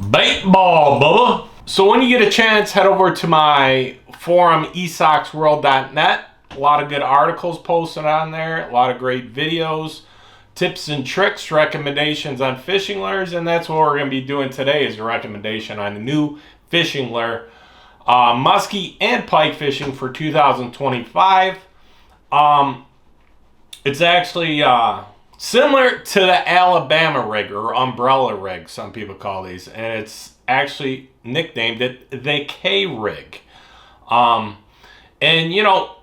Bait ball, bubba. So when you get a chance, head over to my forum, esoxworld.net. A lot of good articles posted on there, a lot of great videos, tips and tricks, recommendations on fishing lures, and that's what we're going to be doing today is a recommendation on a new fishing lure, musky and pike fishing for 2025. It's actually similar to the Alabama rig or umbrella rig, some people call these, and it's actually nicknamed the K rig. And you know,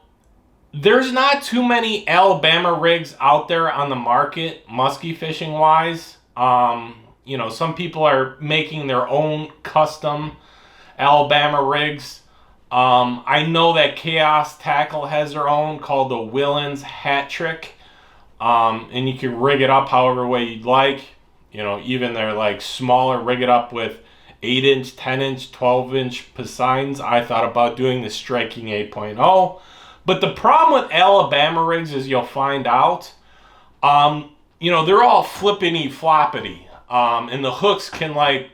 there's not too many Alabama rigs out there on the market, musky fishing wise. You know, some people are making their own custom Alabama rigs. I know that Chaos Tackle has their own called the Willens Hat Trick. And you can rig it up however way you'd like. You know, even they're like smaller, rig it up with 8-inch, 10-inch, 12-inch Poseidons. I thought about doing the Striking 8.0. But the problem with Alabama rigs is you'll find out, you know, they're all flippity floppity. And the hooks can, like,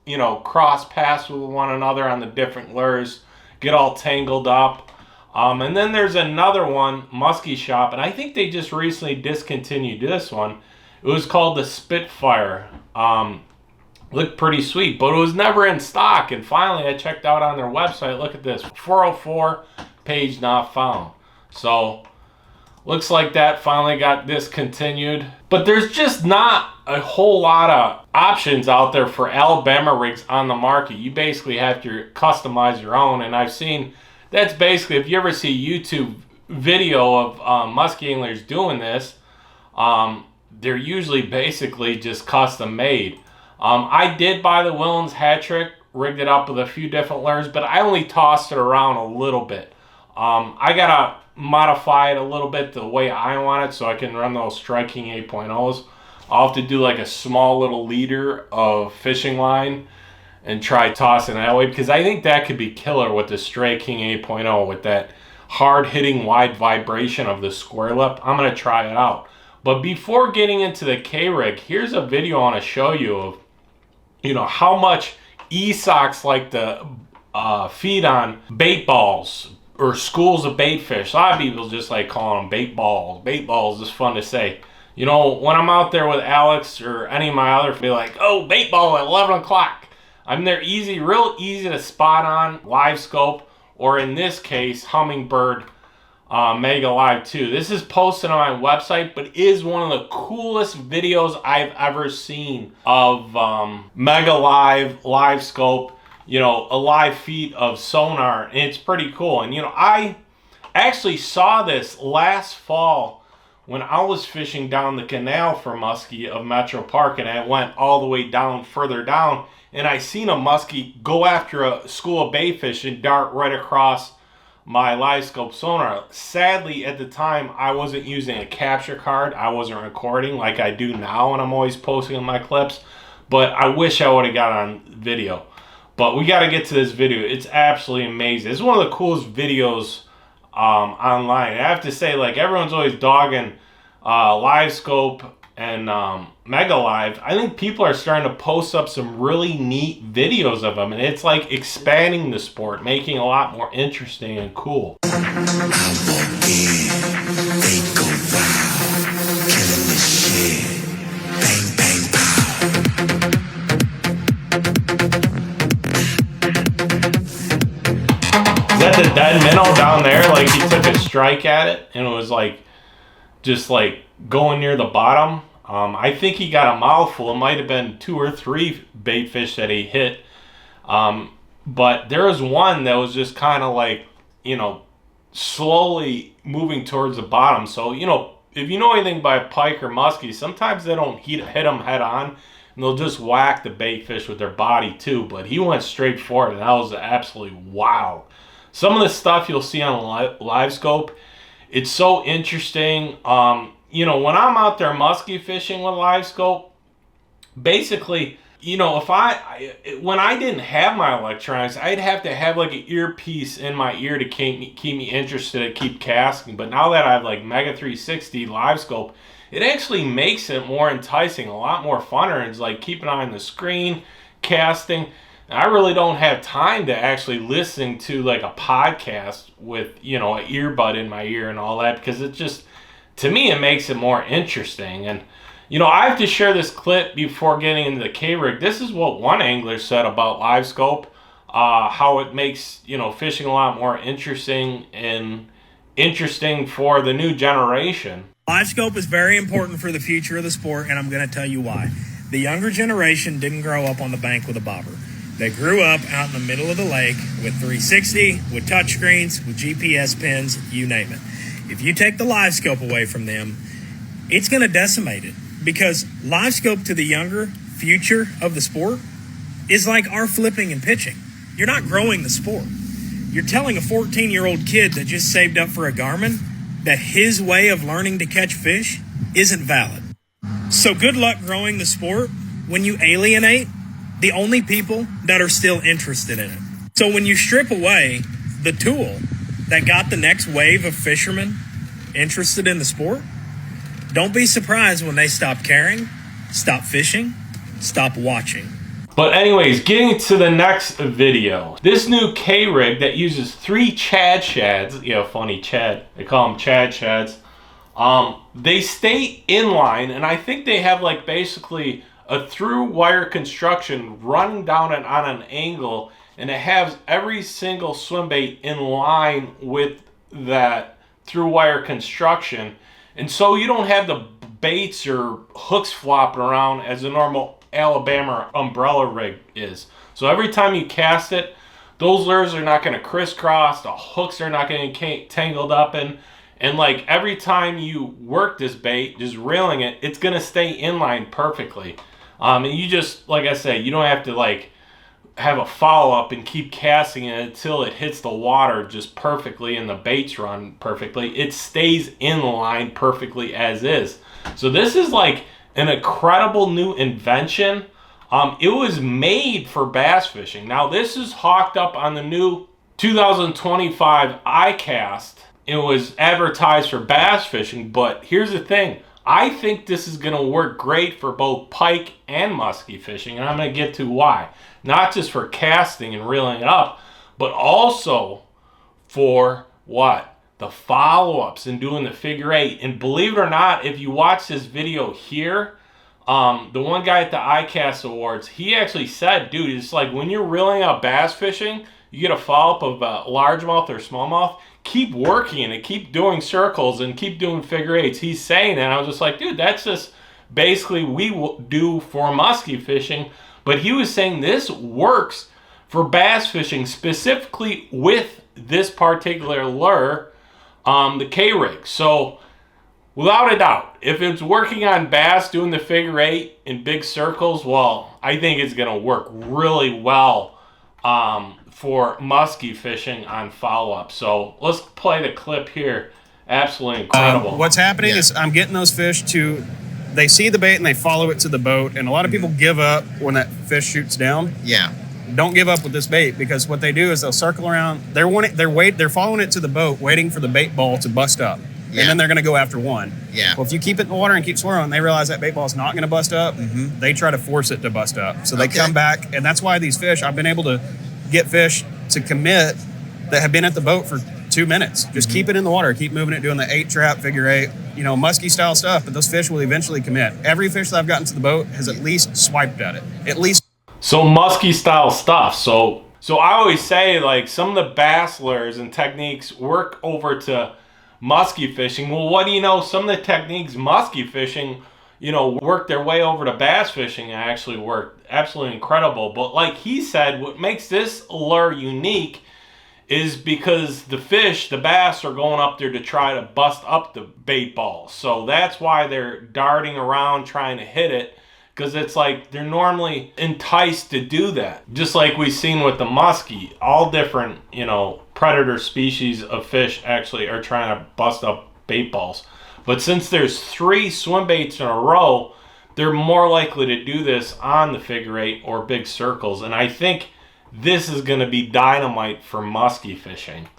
you know, cross paths with one another on the different lures, get all tangled up. And then there's another one, Musky Shop, and I think they just recently discontinued this one. It was called the Spitfire. Looked pretty sweet, but it was never in stock. And finally, I checked out on their website. Look at this, 404, page not found. So, looks like that finally got discontinued. But there's just not a whole lot of options out there for Alabama rigs on the market. You basically have to customize your own, and I've seen that's basically, if you ever see a YouTube video of musky anglers doing this, they're usually basically just custom made. I did buy the Willens Hat Trick, rigged it up with a few different lures, but I only tossed it around a little bit. I gotta modify it a little bit the way I want it so I can run those Striking 8.0s. I'll have to do like a small little leader of fishing line and try tossing that way, because I think that could be killer with the Striking 8.0 with that hard-hitting wide vibration of the square lip. I'm going to try it out. But before getting into the K-Rig, here's a video I want to show you of, you know, how much ESOX like to feed on bait balls or schools of bait fish. A lot of people just like calling them bait balls. Bait balls is fun to say. You know, when I'm out there with Alex or any of my other, be like, oh, bait ball at 11 o'clock. I mean, they're easy, real easy to spot on, live scope, or in this case, Humminbird Mega Live 2. This is posted on my website, but is one of the coolest videos I've ever seen of Mega live scope, you know, a live feed of sonar, and it's pretty cool. And, you know, I actually saw this last fall when I was fishing down the canal for muskie of Metro Park, and I went all the way down, further down, and I seen a muskie go after a school of bait fish and dart right across my live scope sonar. Sadly, at the time, I wasn't using a capture card. I wasn't recording like I do now, and I'm always posting on my clips. But I wish I would have got on video. But we got to get to this video. It's absolutely amazing. It's one of the coolest videos online. I have to say, like, everyone's always dogging live scope and Mega Live. I think people are starting to post up some really neat videos of them, and it's like expanding the sport, making it a lot more interesting and cool. Is that the dead minnow down there? Like, he took a strike at it and it was like just like going near the bottom. I think he got a mouthful. It might have been 2 or 3 bait fish that he hit. But there was one that was just kind of like, you know, slowly moving towards the bottom. So, you know, if you know anything by pike or muskie, sometimes they don't hit them head on, and they'll just whack the bait fish with their body too. But he went straight for it, and that was absolutely wild. Some of the stuff you'll see on live scope, it's so interesting. You know, when I'm out there musky fishing with live scope, basically, you know, when I didn't have my electronics, I'd have to have like an earpiece in my ear to keep me interested, to keep casting. But now that I have like Mega 360 live scope, it actually makes it more enticing, a lot more funner. It's like keep an eye on the screen, casting. I really don't have time to actually listen to like a podcast with, you know, an earbud in my ear and all that, because it just, to me, it makes it more interesting. And, you know, I have to share this clip before getting into the K-rig. This is what one angler said about live scope, how it makes, you know, fishing a lot more interesting and interesting for the new generation. Live scope is very important for the future of the sport, and I'm going to tell you why. The younger generation didn't grow up on the bank with a bobber. They grew up out in the middle of the lake with 360, with touchscreens, with GPS pins, you name it. If you take the live scope away from them, it's going to decimate it, because live scope to the younger future of the sport is like our flipping and pitching. You're not growing the sport. You're telling a 14-year-old kid that just saved up for a Garmin that his way of learning to catch fish isn't valid. So good luck growing the sport when you alienate the only people that are still interested in it. So when you strip away the tool that got the next wave of fishermen interested in the sport, don't be surprised when they stop caring, stop fishing, stop watching. But anyways, getting to the next video. This new K-rig that uses 3 Chad shads. Yeah, funny, Chad. They call them Chad shads. They stay inline, and I think they have like basically a through wire construction running down and on an angle, and it has every single swim bait in line with that through wire construction. And so you don't have the baits or hooks flopping around as a normal Alabama umbrella rig is. So every time you cast it, those lures are not going to crisscross, the hooks are not going to get tangled up in, and like every time you work this bait, just reeling it, it's going to stay inline perfectly. And you just, like I said, you don't have to like have a follow-up and keep casting it until it hits the water just perfectly and the baits run perfectly. It stays in line perfectly as is. So this is like an incredible new invention. It was made for bass fishing. Now this is hawked up on the new 2025 iCast. It was advertised for bass fishing, but here's the thing. I think this is going to work great for both pike and musky fishing, and I'm going to get to why. Not just for casting and reeling it up, but also for what? The follow-ups and doing the figure 8. And believe it or not, if you watch this video here, the one guy at the iCast Awards, he actually said, dude, it's like when you're reeling out bass fishing, you get a follow-up of a largemouth or smallmouth, keep working it, keep doing circles and keep doing figure 8s. He's saying that. I was just like, dude, that's just basically we do for musky fishing. But he was saying this works for bass fishing, specifically with this particular lure, the K-rig. So without a doubt, if it's working on bass doing the figure 8 in big circles, well, I think it's going to work really well for musky fishing on follow-up. So let's play the clip here. Absolutely incredible. What's happening is I'm getting those fish to, they see the bait and they follow it to the boat, and a lot of people give up when that fish shoots down. Yeah. Don't give up with this bait, because what they do is they'll circle around. They're following it to the boat, waiting for the bait ball to bust up. Yeah. And then they're going to go after one. Yeah. Well, if you keep it in the water and keep swirling, they realize that bait ball is not going to bust up. Mm-hmm. They try to force it to bust up. So they come back, and that's why these fish, I've been able to get fish to commit that have been at the boat for 2 minutes. Just keep it in the water, keep moving it, doing the 8 trap, figure 8, you know, musky style stuff, but those fish will eventually commit. Every fish that I've gotten to the boat has at least swiped at it. At least. So musky style stuff. So I always say, like, some of the bass lures and techniques work over to musky fishing. Well, what do you know? Some of the techniques musky fishing, you know, work their way over to bass fishing and actually work absolutely incredible. But like he said, what makes this lure unique is because the fish, the bass, are going up there to try to bust up the bait ball. So that's why they're darting around trying to hit it, because it's like they're normally enticed to do that. Just like we've seen with the muskie, all different, you know, predator species of fish actually are trying to bust up bait balls. But since there's 3 swim baits in a row, they're more likely to do this on the figure 8 or big circles. And I think this is going to be dynamite for musky fishing.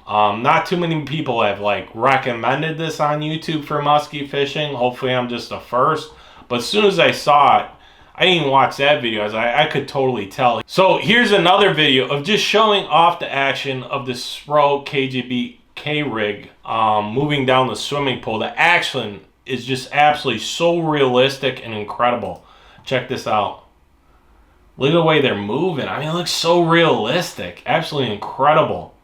Not too many people have like recommended this on YouTube for musky fishing. Hopefully I'm just the first. But as soon as I saw it, I didn't even watch that video. I could totally tell. So here's another video of just showing off the action of the SPRO KGB K-rig moving down the swimming pool. The action is just absolutely so realistic and incredible. Check this out. Look at the way they're moving. I mean, it looks so realistic. Absolutely incredible.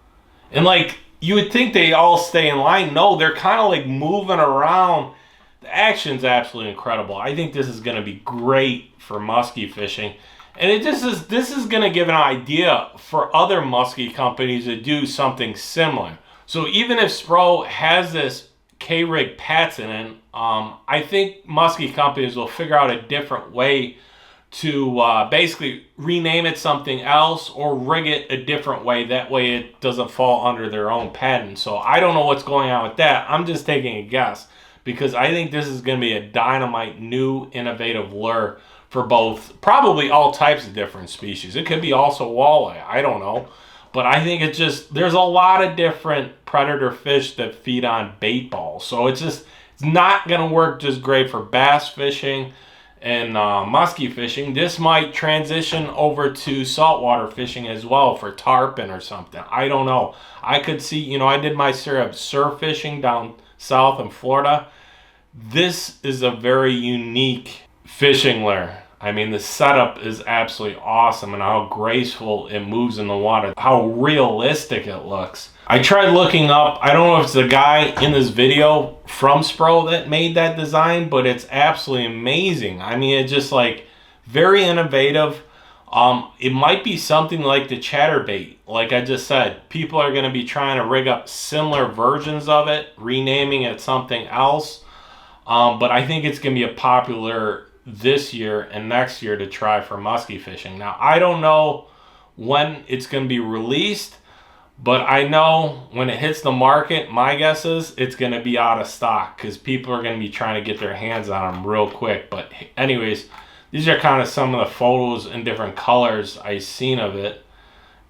And like, you would think they all stay in line. No, they're kind of like moving around. The action's absolutely incredible. I think this is going to be great for muskie fishing. And this is going to give an idea for other muskie companies to do something similar. So even if SPRO has this K-rig patent in, I think muskie companies will figure out a different way to basically rename it something else or rig it a different way. That way it doesn't fall under their own patent. So I don't know what's going on with that. I'm just taking a guess because I think this is going to be a dynamite new innovative lure for both, probably all types of different species. It could be also walleye. I don't know. But I think it's just, there's a lot of different predator fish that feed on bait balls. So it's not going to work just great for bass fishing and muskie fishing. This might transition over to saltwater fishing as well for tarpon or something. I don't know. I could see, I did my surf fishing down south in Florida. This is a very unique fishing lure. I mean, the setup is absolutely awesome and how graceful it moves in the water, how realistic it looks. I tried looking up, I don't know if it's the guy in this video from SPRO that made that design, but it's absolutely amazing. I mean, it's just like very innovative. It might be something like the chatterbait. Like I just said, people are going to be trying to rig up similar versions of it, renaming it something else. But I think it's going to be a popular this year and next year to try for muskie fishing. Now, I don't know when it's going to be released, but I know when it hits the market, my guess is it's going to be out of stock because people are going to be trying to get their hands on them real quick. But anyways, these are kind of some of the photos in different colors I've seen of it.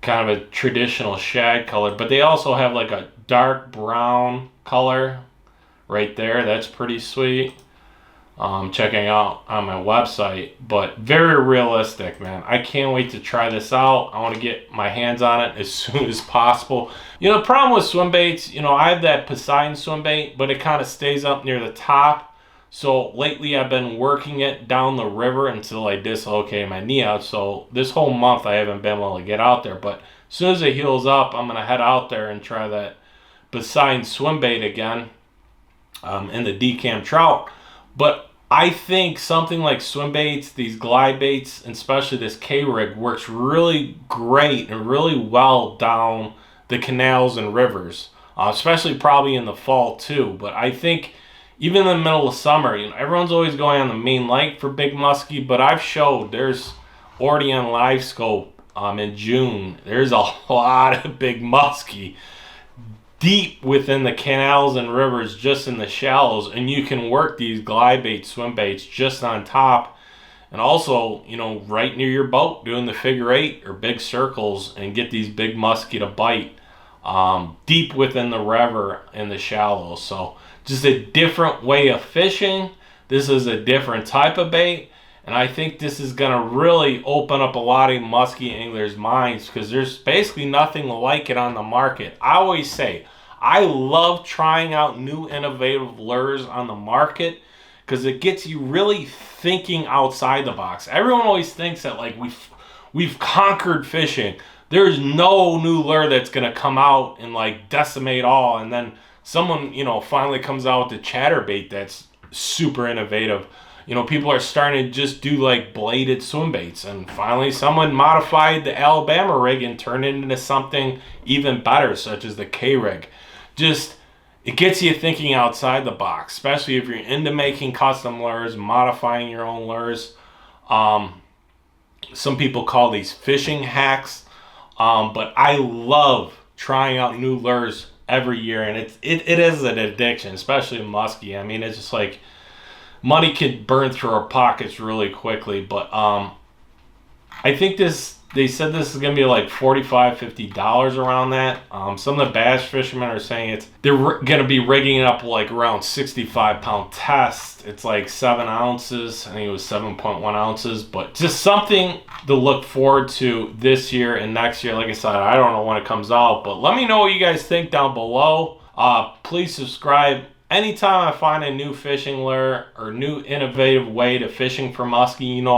Kind of a traditional shad color, but they also have like a dark brown color right there. That's pretty sweet. Checking out on my website, but very realistic, man. I can't wait to try this out. I want to get my hands on it as soon as possible. The problem with swim baits, I have that Poseidon swim bait, but it kind of stays up near the top. So lately I've been working it down the river until I dislocate my knee out. So this whole month I haven't been able to get out there, but as soon as it heals up, I'm going to head out there and try that Poseidon swim bait again in the decam trout. But I think something like swim baits, these glide baits, and especially this K-rig works really great and really well down the canals and rivers, especially probably in the fall too. But I think even in the middle of summer, everyone's always going on the main lake for big muskie, but I've showed there's already on live scope in June, there's a lot of big muskie deep within the canals and rivers, just in the shallows, and you can work these glide bait swim baits just on top and also right near your boat doing the figure eight or big circles and get these big muskie to bite deep within the river and the shallows. So just a different way of fishing. This is a different type of bait, and I think this is going to really open up a lot of muskie anglers' minds because there's basically nothing like it on the market. I always say I love trying out new innovative lures on the market because it gets you really thinking outside the box. Everyone always thinks that like we've conquered fishing. There's no new lure that's going to come out and like decimate all, and then someone finally comes out with a chatterbait that's super innovative. People are starting to just do like bladed swim baits, and finally someone modified the Alabama rig and turned it into something even better, such as the K-rig. Just, it gets you thinking outside the box, especially if you're into making custom lures, modifying your own lures. Some people call these fishing hacks, but I love trying out new lures every year, and it is an addiction, especially muskie. I mean, it's just like money can burn through our pockets really quickly, but I think this They said this is going to be like $45, $50 around that. Some of the bass fishermen are saying they're going to be rigging it up like around 65-pound test. It's like 7 ounces. I think it was 7.1 ounces. But just something to look forward to this year and next year. Like I said, I don't know when it comes out. But let me know what you guys think down below. Please subscribe. Anytime I find a new fishing lure or new innovative way to fishing for muskie, you know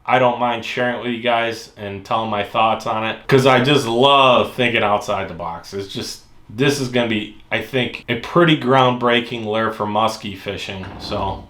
I don't mind sharing it with you guys and telling my thoughts on it, because I just love thinking outside the box. This is going to be, I think, a pretty groundbreaking lure for muskie fishing. So